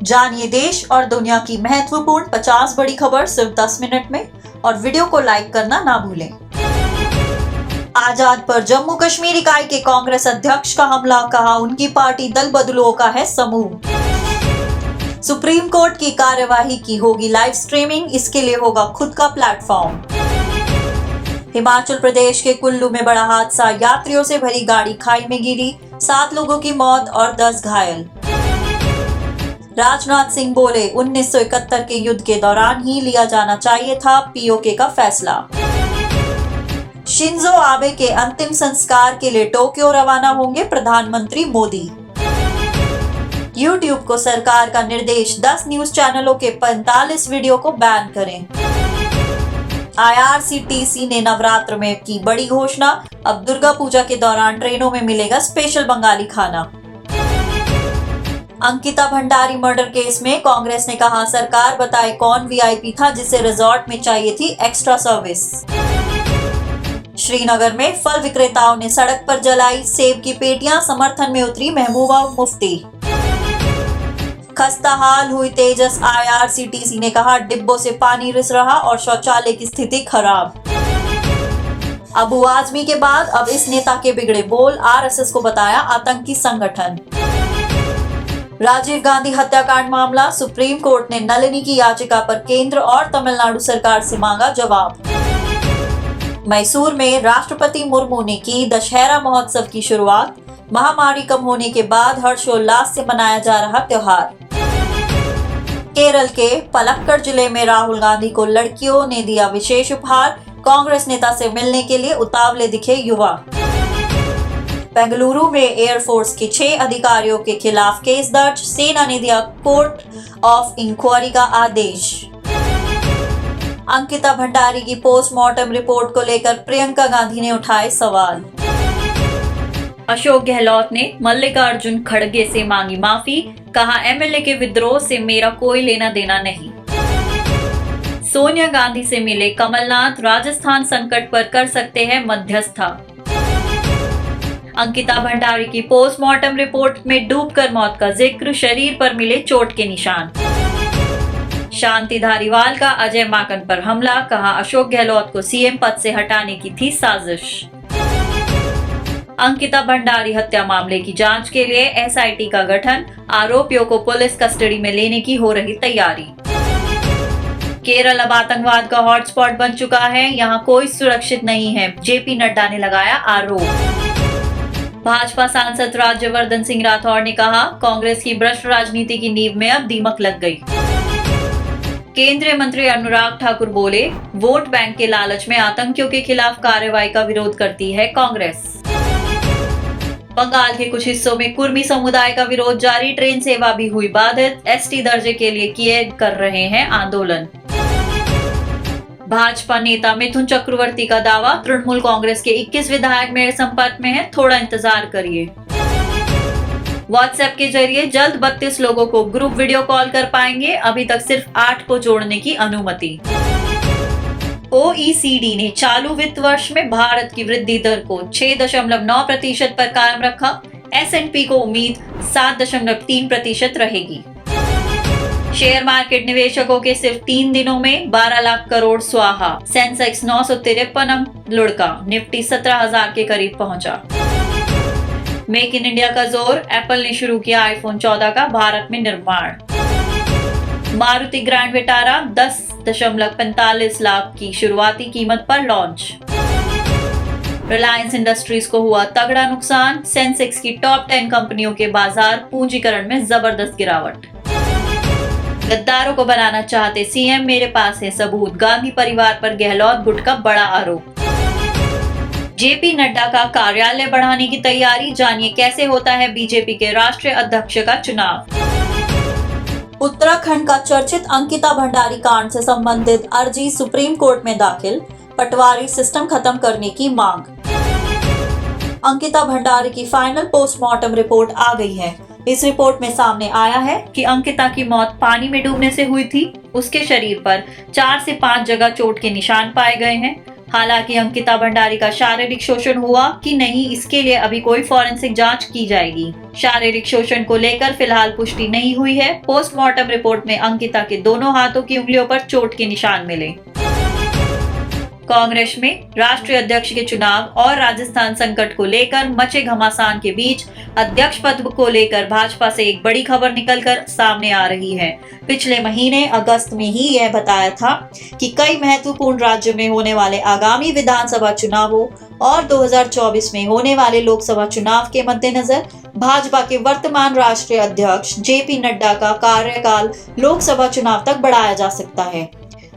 जानिए देश और दुनिया की महत्वपूर्ण 50 बड़ी खबर सिर्फ 10 मिनट में और वीडियो को लाइक करना ना भूलें। आजाद पर जम्मू कश्मीर इकाई के कांग्रेस अध्यक्ष का हमला, कहा उनकी पार्टी दल बदलुओं का है समूह। सुप्रीम कोर्ट की कार्यवाही की होगी लाइव स्ट्रीमिंग, इसके लिए होगा खुद का प्लेटफॉर्म। हिमाचल प्रदेश के कुल्लू में बड़ा हादसा, यात्रियों से भरी गाड़ी खाई में गिरी, 7 लोगों की मौत और 10 घायल। राजनाथ सिंह बोले 1971 के युद्ध के दौरान ही लिया जाना चाहिए था पीओके का फैसला। शिंजो आबे के अंतिम संस्कार के लिए टोक्यो रवाना होंगे प्रधानमंत्री मोदी। YouTube को सरकार का निर्देश, 10 न्यूज चैनलों के 45 वीडियो को बैन करें। IRCTC ने नवरात्र में की बड़ी घोषणा, अब दुर्गा पूजा के दौरान ट्रेनों में मिलेगा स्पेशल बंगाली खाना। अंकिता भंडारी मर्डर केस में कांग्रेस ने कहा, सरकार बताए कौन VIP था जिसे रिजॉर्ट में चाहिए थी एक्स्ट्रा सर्विस। श्रीनगर में फल विक्रेताओं ने सड़क पर जलाई सेब की पेटियां, समर्थन में उतरी महबूबा मुफ्ती। खस्ता हाल हुई तेजस, IRCTC ने कहा डिब्बों से पानी रिस रहा और शौचालय की स्थिति खराब। अबू आजमी के बाद अब इस नेता के बिगड़े बोल, RSS को बताया आतंकी संगठन। राजीव गांधी हत्याकांड मामला, सुप्रीम कोर्ट ने नलिनी की याचिका पर केंद्र और तमिलनाडु सरकार से मांगा जवाब। मैसूर में राष्ट्रपति मुर्मू ने की दशहरा महोत्सव की शुरुआत, महामारी कम होने के बाद हर्षोल्लास से मनाया जा रहा त्योहार। केरल के पलक्कड़ जिले में राहुल गांधी को लड़कियों ने दिया विशेष उपहार, कांग्रेस नेता से मिलने के लिए उतावले दिखे युवा। बेंगलुरु में एयरफोर्स के 6 अधिकारियों के खिलाफ केस दर्ज, सेना ने दिया कोर्ट ऑफ इंक्वायरी का आदेश। अंकिता भंडारी की पोस्टमार्टम रिपोर्ट को लेकर प्रियंका गांधी ने उठाए सवाल। अशोक गहलोत ने मल्लिकार्जुन खड़गे से मांगी माफी, कहा MLA के विद्रोह से मेरा कोई लेना देना नहीं। सोनिया गांधी से मिले कमलनाथ, राजस्थान संकट पर कर सकते हैं मध्यस्थता। अंकिता भंडारी की पोस्टमार्टम रिपोर्ट में डूबकर मौत का जिक्र, शरीर पर मिले चोट के निशान। शांति धारीवाल का अजय माकन पर हमला, कहा अशोक गहलोत को CM पद से हटाने की थी साजिश। अंकिता भंडारी हत्या मामले की जांच के लिए SIT का गठन, आरोपियों को पुलिस कस्टडी में लेने की हो रही तैयारी। केरल अब आतंकवाद का हॉटस्पॉट बन चुका है, यहाँ कोई सुरक्षित नहीं है, JP नड्डा ने लगाया आरोप। भाजपा सांसद राज्यवर्धन सिंह राठौड़ ने कहा, कांग्रेस की भ्रष्ट राजनीति की नींव में अब दीमक लग गई। केंद्रीय मंत्री अनुराग ठाकुर बोले, वोट बैंक के लालच में आतंकियों के खिलाफ कार्रवाई का विरोध करती है कांग्रेस। बंगाल के कुछ हिस्सों में कुर्मी समुदाय का विरोध जारी, ट्रेन सेवा भी हुई बाधित, ST दर्जे के लिए कर रहे हैं आंदोलन। भाजपा नेता मिथुन चक्रवर्ती का दावा, तृणमूल कांग्रेस के 21 विधायक मेरे संपर्क में हैं, थोड़ा इंतजार करिए। व्हाट्सएप के जरिए जल्द 32 लोगों को ग्रुप वीडियो कॉल कर पाएंगे, अभी तक सिर्फ 8 को जोड़ने की अनुमति। OECD ने चालू वित्त वर्ष में भारत की वृद्धि दर को 6.9% पर कायम रखा, S&P को उम्मीद 7.3% रहेगी। शेयर मार्केट निवेशकों के सिर्फ 3 दिनों में 12 लाख करोड़ स्वाहा, सेंसेक्स 953 अंक लुढ़का, निफ्टी 17,000 के करीब पहुंचा। मेक इन इंडिया का जोर, एप्पल ने शुरू किया iPhone 14 का भारत में निर्माण। मारुति ग्रैंड विटारा 10.45 लाख की शुरुआती कीमत पर लॉन्च। रिलायंस इंडस्ट्रीज को हुआ तगड़ा नुकसान, सेंसेक्स की टॉप 10 कंपनियों के बाजार पूंजीकरण में जबरदस्त गिरावट। गद्दारों को बनाना चाहते CM, मेरे पास है सबूत, गांधी परिवार पर गहलोत गुट का बड़ा आरोप। JP नड्डा का कार्यालय बढ़ाने की तैयारी, जानिए कैसे होता है बीजेपी के राष्ट्रीय अध्यक्ष का चुनाव। उत्तराखंड का चर्चित अंकिता भंडारी कांड से संबंधित अर्जी सुप्रीम कोर्ट में दाखिल, पटवारी सिस्टम खत्म करने की मांग। अंकिता भंडारी की फाइनल पोस्टमार्टम रिपोर्ट आ गई है, इस रिपोर्ट में सामने आया है कि अंकिता की मौत पानी में डूबने से हुई थी। उसके शरीर पर 4 से 5 जगह चोट के निशान पाए गए हैं। हालांकि अंकिता भंडारी का शारीरिक शोषण हुआ कि नहीं, इसके लिए अभी कोई फॉरेंसिक जांच की जाएगी। शारीरिक शोषण को लेकर फिलहाल पुष्टि नहीं हुई है। पोस्टमार्टम रिपोर्ट में अंकिता के दोनों हाथों की उंगलियों पर चोट के निशान मिले। कांग्रेस में राष्ट्रीय अध्यक्ष के चुनाव और राजस्थान संकट को लेकर मचे घमासान के बीच अध्यक्ष पद को लेकर भाजपा से एक बड़ी खबर निकलकर सामने आ रही है। पिछले महीने अगस्त में ही यह बताया था कि कई महत्वपूर्ण राज्यों में होने वाले आगामी विधानसभा चुनावों और 2024 में होने वाले लोकसभा चुनाव के मद्देनजर भाजपा के वर्तमान राष्ट्रीय अध्यक्ष जेपी नड्डा का कार्यकाल लोकसभा चुनाव तक बढ़ाया जा सकता है।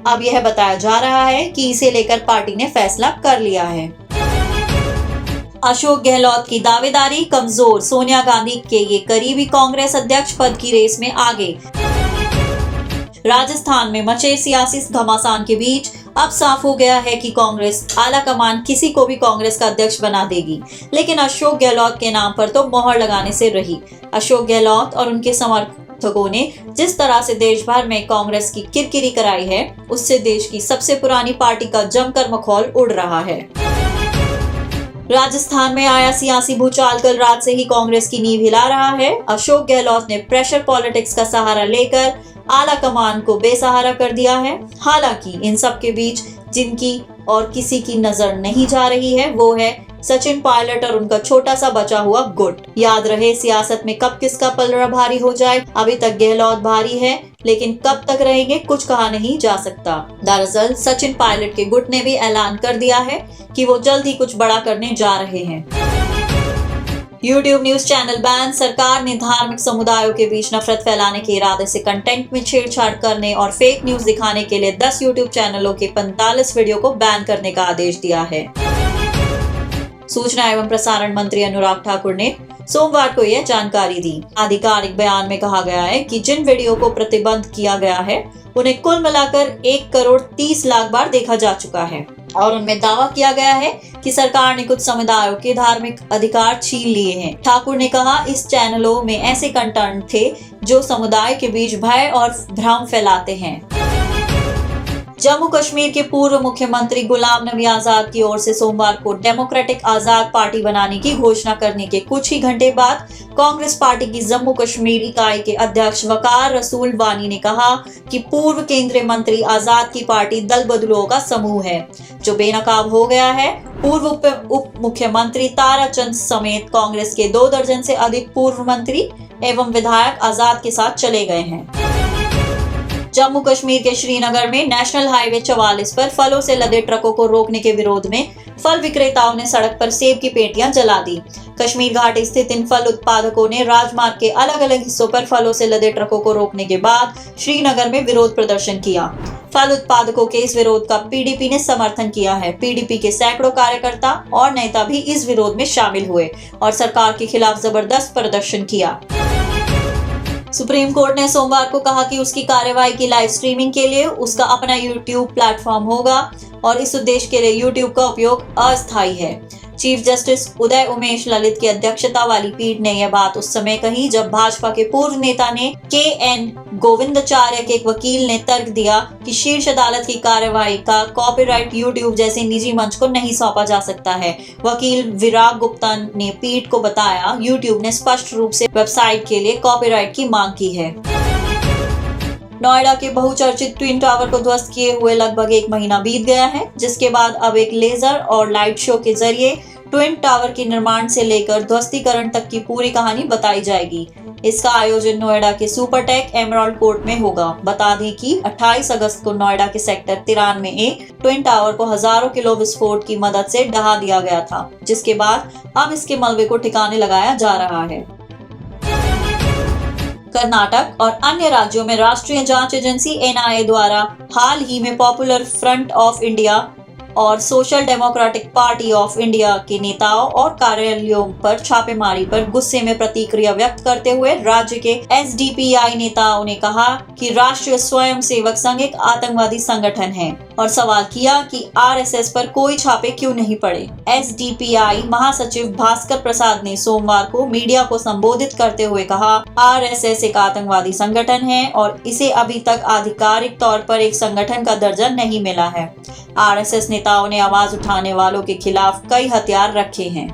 अब यह बताया जा रहा है कि इसे लेकर पार्टी ने फैसला कर लिया है। अशोक गहलोत की दावेदारी कमजोर, सोनिया गांधी के ये करीबी कांग्रेस अध्यक्ष पद की रेस में आगे। राजस्थान में मचे सियासी घमासान के बीच अब साफ हो गया है कि कांग्रेस आलाकमान किसी को भी कांग्रेस का अध्यक्ष बना देगी, लेकिन अशोक गहलोत के नाम पर तो मोहर लगाने से रही। अशोक गहलोत और उनके समर्थकों ने जिस तरह से देश भर में कांग्रेस की किरकिरी कराई है, उससे देश की सबसे पुरानी पार्टी का जमकर मखौल उड़ रहा है। राजस्थान में आया सियासी भूचाल कल रात से ही कांग्रेस की नींव हिला रहा है। अशोक गहलोत ने प्रेशर पॉलिटिक्स का सहारा लेकर आला कमान को बेसहारा कर दिया है। हालांकि इन सब के बीच जिनकी और किसी की नजर नहीं जा रही है वो है सचिन पायलट और उनका छोटा सा बचा हुआ गुट। याद रहे, सियासत में कब किसका पलड़ा भारी हो जाए। अभी तक गहलोत भारी है, लेकिन कब तक रहेंगे कुछ कहा नहीं जा सकता। दरअसल सचिन पायलट के गुट ने भी ऐलान कर दिया है कि वो जल्द ही कुछ बड़ा करने जा रहे हैं। YouTube news channel ban. सरकार ने धार्मिक समुदायों के बीच नफरत फैलाने के इरादे से कंटेंट में छेड़छाड़ करने और फेक न्यूज दिखाने के लिए 10 YouTube चैनलों के 45 वीडियो को बैन करने का आदेश दिया है। सूचना एवं प्रसारण मंत्री अनुराग ठाकुर ने सोमवार को यह जानकारी दी। आधिकारिक बयान में कहा गया है कि जिन वीडियो को प्रतिबंध किया गया है उन्हें कुल मिलाकर 1,30,00,000 बार देखा जा चुका है और उनमें दावा किया गया है कि सरकार ने कुछ समुदायों के धार्मिक अधिकार छीन लिए हैं। ठाकुर ने कहा, इस चैनलों में ऐसे कंटेंट थे जो समुदाय के बीच भय और भ्रम फैलाते हैं। जम्मू कश्मीर के पूर्व मुख्यमंत्री गुलाम नबी आजाद की ओर से सोमवार को डेमोक्रेटिक आजाद पार्टी बनाने की घोषणा करने के कुछ ही घंटे बाद कांग्रेस पार्टी की जम्मू कश्मीर इकाई के अध्यक्ष वकार रसूल वानी ने कहा कि पूर्व केंद्रीय मंत्री आजाद की पार्टी दल बदलुओं का समूह है जो बेनकाब हो गया है। पूर्व उप मुख्यमंत्री ताराचंद समेत कांग्रेस के 2 दर्जन से अधिक पूर्व मंत्री एवं विधायक आजाद के साथ चले गए हैं। जम्मू कश्मीर के श्रीनगर में नेशनल हाईवे 44 पर फलों से लदे ट्रकों को रोकने के विरोध में फल विक्रेताओं ने सड़क पर सेब की पेटियां जला दी। कश्मीर घाटी स्थित इन फल उत्पादकों ने राजमार्ग के अलग अलग हिस्सों पर फलों से लदे ट्रकों को रोकने के बाद श्रीनगर में विरोध प्रदर्शन किया। फल उत्पादकों के इस विरोध का पीडीपी ने समर्थन किया है। पीडीपी के सैकड़ों कार्यकर्ता और नेता भी इस विरोध में शामिल हुए और सरकार के खिलाफ जबरदस्त प्रदर्शन किया। सुप्रीम कोर्ट ने सोमवार को कहा कि उसकी कार्यवाही की लाइव स्ट्रीमिंग के लिए उसका अपना YouTube प्लेटफॉर्म होगा और इस उद्देश्य के लिए YouTube का उपयोग अस्थायी है। चीफ जस्टिस उदय उमेश ललित की अध्यक्षता वाली पीठ ने यह बात उस समय कही जब भाजपा के पूर्व नेता ने KN गोविंदाचार्य के एक वकील ने तर्क दिया कि शीर्ष अदालत की कार्यवाही का कॉपीराइट YouTube जैसे निजी मंच को नहीं सौंपा जा सकता है। वकील विराग गुप्ता ने पीठ को बताया, YouTube ने स्पष्ट रूप से वेबसाइट के लिए कॉपीराइट की मांग की है। नोएडा के बहुचर्चित ट्विन टावर को ध्वस्त किए हुए लगभग 1 महीना बीत गया है, जिसके बाद अब एक लेजर और लाइट शो के जरिए ट्विन टावर के निर्माण से लेकर ध्वस्तीकरण तक की पूरी कहानी बताई जाएगी। इसका आयोजन नोएडा के सुपरटेक एमराल्ड कोर्ट में होगा। बता दें कि 28 अगस्त को नोएडा के सेक्टर 93A ट्विन टावर को हजारों किलो विस्फोट की मदद से ढहा दिया गया था, जिसके बाद अब इसके मलबे को ठिकाने लगाया जा रहा है। कर्नाटक और अन्य राज्यों में राष्ट्रीय जांच एजेंसी NIA द्वारा हाल ही में पॉपुलर फ्रंट ऑफ इंडिया और social democratic party of India के नेताओं और कार्यालयों पर छापेमारी पर गुस्से में प्रतिक्रिया व्यक्त करते हुए राज्य के SDPI नेताओं ने कहा कि राष्ट्रीय स्वयंसेवक संघ एक आतंकवादी संगठन है और सवाल किया कि आरएसएस पर कोई छापे क्यों नहीं पड़े। एसडीपीआई महासचिव भास्कर प्रसाद ने सोमवार को मीडिया को संबोधित करते हुए कहा, आरएसएस एक आतंकवादी संगठन है और इसे अभी तक आधिकारिक तौर पर एक संगठन का दर्जा नहीं मिला है। आरएसएस नेताओं ने आवाज उठाने वालों के खिलाफ कई हथियार रखे हैं।